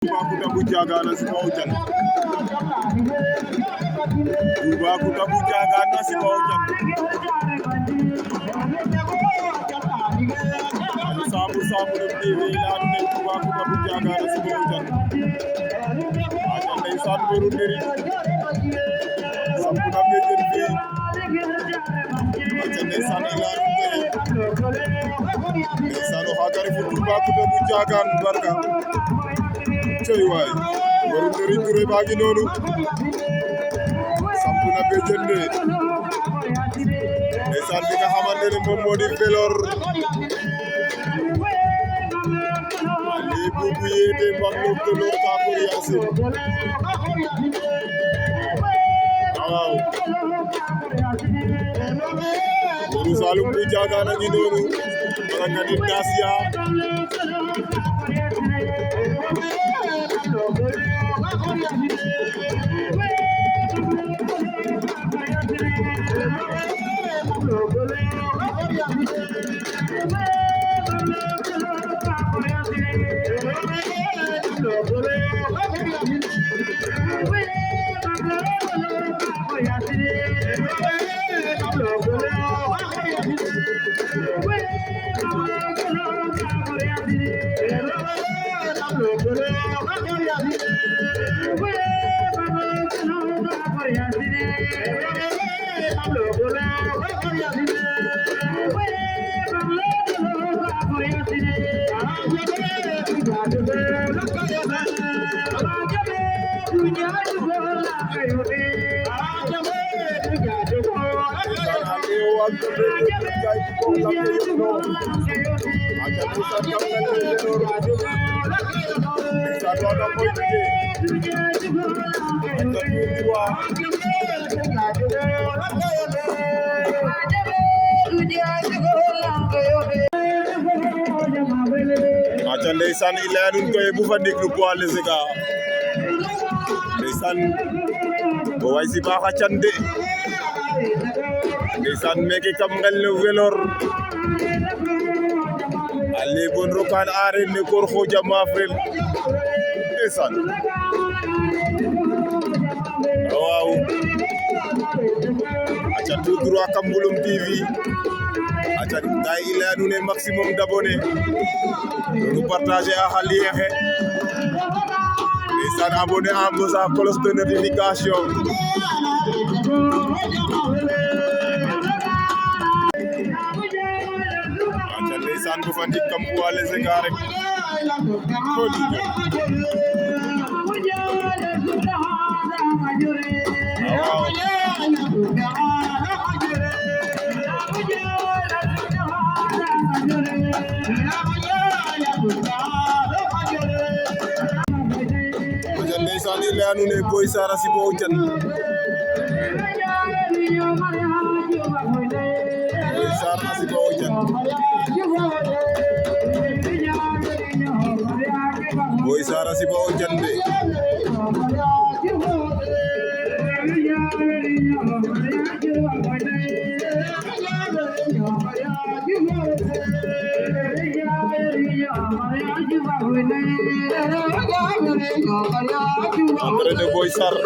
Toubacouta bu Diagana si kaw Diane Toubacouta bu Diagana si kaw Diane ani Sambou Deme TV la ne Toubacouta bu Diagana si kaw Diane aja ndeysaan boru nderi sampu na bejen fi aja ndeysaan ila ndeysaan o xagari fu Toubacouta bu Diagana barka coy waay boru nderi Touré baa ngi noonu sampu na bejen de ndeysaan bi nga xamante ne moom moo di Velor ali bubu yede mbamlo Velor ka ko Yacine waaw boru Saloum bu Diagana ngi noonu wala nga di Dacia aca ndeysaan i leya nuun koy bu fa ndik nu poids léger ka ndeysaan o way sipa xa can de ndeysaan meke kam ngel ne Velor a lebon rokan areer ne koor xoja maafrel ndeysaan waaw aca tout droit kam Mbouloum TV aca gaay i leya nuun maximum d'abonnés nu partager a xa lien xe ndeysaan abonné a mbosa cloche de notification aca ndeysaan bu fa ndik kam poids léger ka rek ko liga waaw ndeysaan i leya nuun Boy Sarr a sibo o Diane Boy Sarr a sibo o Diane Boy Sarr a sibo o Diane de entrée de Boy Sarr